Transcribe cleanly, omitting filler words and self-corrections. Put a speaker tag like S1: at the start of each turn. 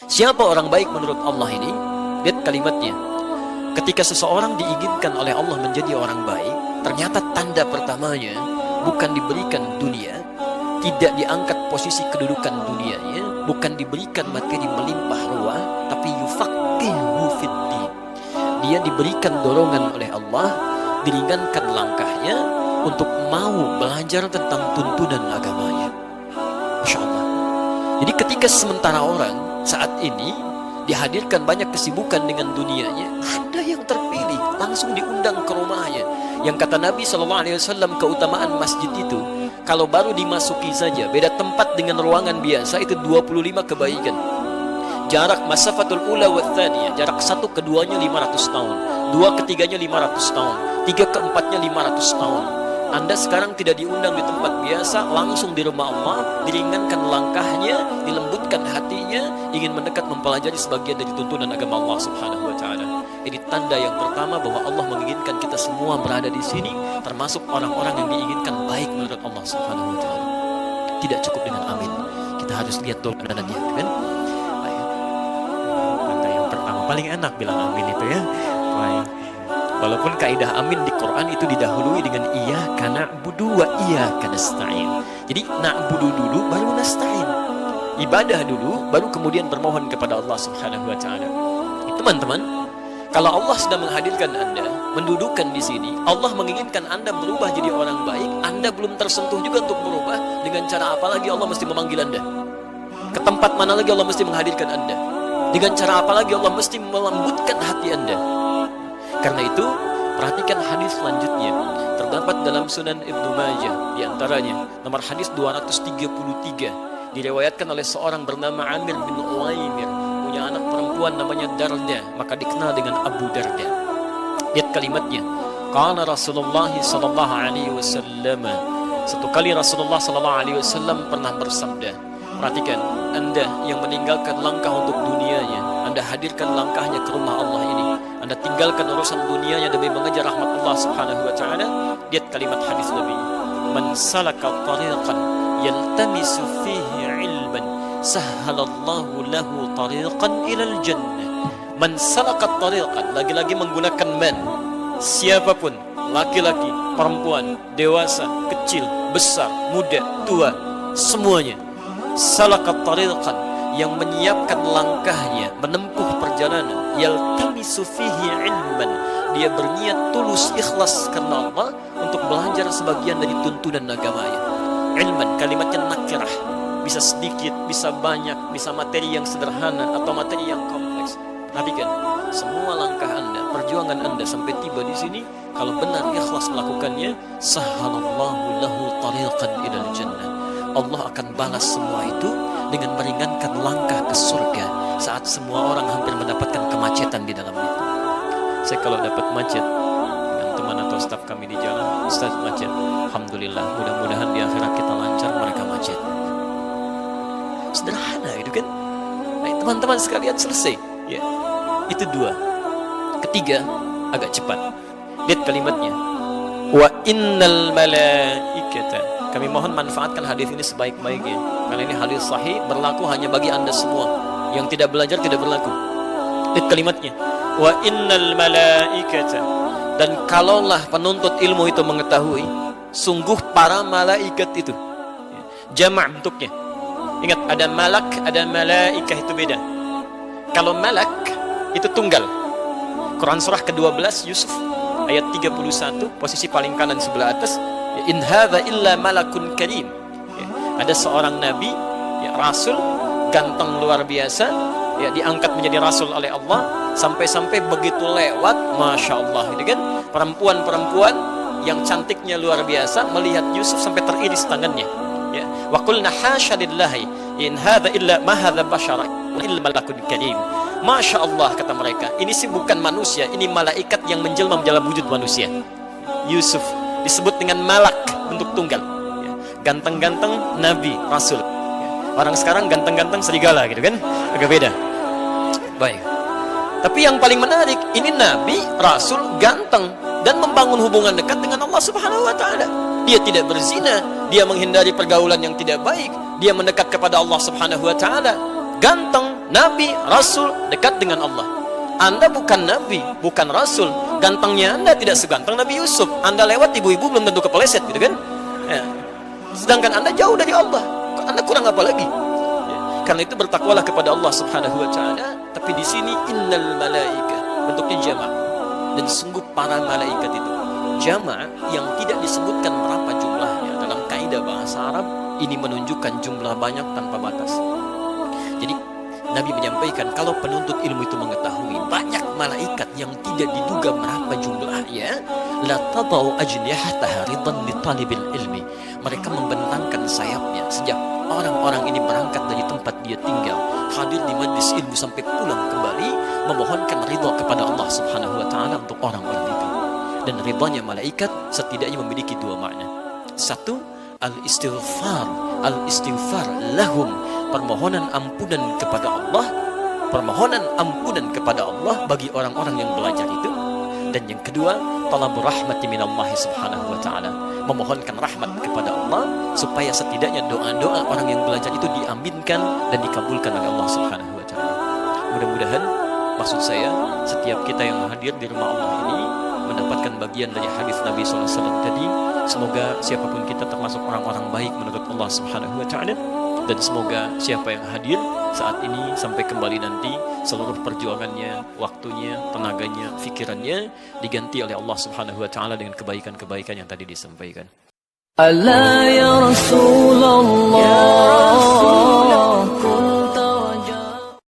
S1: Siapa orang baik menurut Allah ini? Lihat kalimatnya. Ketika seseorang diinginkan oleh Allah menjadi orang baik, ternyata tanda pertamanya bukan diberikan dunia, tidak diangkat posisi kedudukan dunianya, bukan diberikan materi melimpah ruah, tapi yufaqihu fiddin. Dia diberikan dorongan oleh Allah, diringankan langkahnya untuk mau belajar tentang tuntunan agamanya. Masya Allah. Jadi ketika sementara orang saat ini dihadirkan banyak kesibukan dengan dunianya, ada yang terpilih langsung diundang ke rumahnya. Yang kata Nabi SAW, keutamaan masjid itu, kalau baru dimasuki saja, beda tempat dengan ruangan biasa, itu 25 kebaikan. Jarak masafatul ula wa thaniyah, jarak satu keduanya 500 tahun, dua ketiganya 500 tahun, tiga keempatnya 500 tahun. Anda sekarang tidak diundang di tempat biasa, langsung di rumah Allah, diringankan langkahnya, dilembutkan hatinya, ingin mendekat mempelajari sebagian dari tuntunan agama Allah Subhanahu wa taala. Ini tanda yang pertama bahwa Allah menginginkan kita semua berada di sini, termasuk orang-orang yang diinginkan baik menurut Allah Subhanahu wa taala. Tidak cukup dengan amin. Kita harus lihat dulu dananya, kan? Tanda yang pertama paling enak bilang amin itu ya. Baik. Walaupun kaidah amin di Quran itu didahului dengan iyyaka na'budu wa iyyaka nasta'in. Jadi na'budu dulu baru nasta'in. Ibadah dulu baru kemudian bermohon kepada Allah Subhanahu wa taala. Teman-teman, kalau Allah sudah menghadirkan Anda, mendudukkan di sini, Allah menginginkan Anda berubah jadi orang baik, Anda belum tersentuh juga untuk berubah, dengan cara apa lagi Allah mesti memanggil Anda? Ke tempat mana lagi Allah mesti menghadirkan Anda? Dengan cara apa lagi Allah mesti melembutkan hati Anda? Karena itu, perhatikan hadis selanjutnya. Terdapat dalam Sunan Ibnu Majah, di antaranya nomor hadis 233, diriwayatkan oleh seorang bernama Amir bin Uwaimir, punya anak perempuan namanya Darda, maka dikenal dengan Abu Darda. Lihat kalimatnya. Qala Rasulullah sallallahu alaihi wasallam. Satu kali Rasulullah sallallahu alaihi wasallam pernah bersabda. Perhatikan, Anda yang meninggalkan langkah untuk dunianya, Anda hadirkan langkahnya ke rumah Allah ini. Anda tinggalkan urusan dunianya demi mengejar rahmat Allah Subhanahu wa taala. Lihat kalimat hadis Nabi. Man salaka tariqan yaltamisu fihi ilman sahhalallahu lahu tariqan ilal jannah. Man salaka tariqan, lagi-lagi menggunakan man. Siapapun, laki-laki, perempuan, dewasa, kecil, besar, muda, tua, semuanya. Salaka tariqan, yang menyiapkan langkahnya menempuh perjalanan, yaltamisu fihi ilman, dia berniat tulus ikhlas karena Allah untuk belajar sebagian dari tuntunan agamanya. Ilman, kalimatnya nakirah, bisa sedikit, bisa banyak, bisa materi yang sederhana atau materi yang kompleks. Perhatikan, semua langkah Anda, perjuangan Anda sampai tiba di sini, kalau benar ikhlas melakukannya, sahhalallahu lahu tariqan ilal jannah. Allah akan balas semua itu dengan meringankan langkah ke surga saat semua orang hampir mendapatkan kemacetan di dalamnya. Saya kalau dapat macet dengan teman atau staf kami di jalan, Ustaz macet, alhamdulillah, mudah-mudahan di akhirat kita lancar, mereka macet. Sederhana itu kan. Nah, teman-teman sekalian, selesai ya. Itu dua. Ketiga agak cepat. Lihat kalimatnya. Wa innal malaikata. Kami mohon manfaatkan hadis ini sebaik-baiknya, karena ini hadis sahih, berlaku hanya bagi Anda semua. Yang tidak belajar tidak berlaku. Lihat kalimatnya. Wa innal malaikata. Dan kalaulah penuntut ilmu itu mengetahui, sungguh para malaikat itu. Jamak bentuknya. Ingat, ada malak, ada malaikah, itu beda. Kalau malak itu tunggal. Quran surah ke-12 Yusuf ayat 31, posisi paling kanan sebelah atas. In hadza illa malakun karim. Ya, ada seorang nabi, ya, rasul, ganteng luar biasa, ya, diangkat menjadi rasul oleh Allah, sampai-sampai begitu lewat, masya Allah, itu kan, perempuan-perempuan yang cantiknya luar biasa melihat Yusuf sampai teriris tangannya. Ya, wa qulna hasya lillahi in hadza illa ma hadza bashara illa malakun karim. Masya Allah, kata mereka, ini sih bukan manusia, ini malaikat yang menjelma dalam wujud manusia. Yusuf disebut dengan malak, bentuk tunggal, ya. Ganteng-ganteng nabi, rasul, ya. Orang sekarang ganteng-ganteng serigala gitu kan, agak beda. Baik. Tapi yang paling menarik, ini nabi, rasul, ganteng, dan membangun hubungan dekat dengan Allah Subhanahu wa taala. Dia tidak berzina, dia menghindari pergaulan yang tidak baik, dia mendekat kepada Allah Subhanahu wa taala. Ganteng, Nabi, Rasul, dekat dengan Allah. Anda bukan Nabi, bukan Rasul, gantengnya Anda tidak seganteng Nabi Yusuf. Anda lewat ibu-ibu belum tentu kepeleset gitu kan ya. Sedangkan Anda jauh dari Allah, Anda kurang apa lagi ya. Karena itu bertakwalah kepada Allah subhanahu wa ta'ala. Tapi di sini innal malaika bentuknya jamak, dan sungguh para malaikat itu jamak yang tidak disebutkan berapa jumlahnya. Dalam kaidah bahasa Arab ini menunjukkan jumlah banyak tanpa batas. Jadi Nabi menyampaikan kalau penuntut ilmu itu mengetahui banyak malaikat yang tidak diduga berapa jumlahnya, la tadau ajnihataha ridan li talibil ilmi. Mereka membentangkan sayapnya sejak orang-orang ini berangkat dari tempat dia tinggal, hadir di majlis ilmu sampai pulang kembali, memohonkan ridha kepada Allah Subhanahu wa taala untuk orang-orang itu. Dan ridhanya malaikat setidaknya memiliki dua makna. Satu, al-istighfar lahum, permohonan ampunan kepada Allah, permohonan ampunan kepada Allah bagi orang-orang yang belajar itu. Dan yang kedua, talabur rahmati minallahi subhanahu wa ta'ala, memohonkan rahmat kepada Allah supaya setidaknya doa-doa orang yang belajar itu diaminkan dan dikabulkan oleh Allah subhanahu wa ta'ala. Mudah-mudahan, maksud saya, setiap kita yang hadir di rumah Allah ini mendapatkan bagian dari hadis Nabi SAW tadi. Semoga siapapun kita termasuk orang-orang baik menurut Allah subhanahu wa ta'ala. Dan semoga siapa yang hadir saat ini sampai kembali nanti, seluruh perjuangannya, waktunya, tenaganya, fikirannya diganti oleh Allah subhanahu wa ta'ala dengan kebaikan-kebaikan yang tadi disampaikan. Allah ya Rasulullah,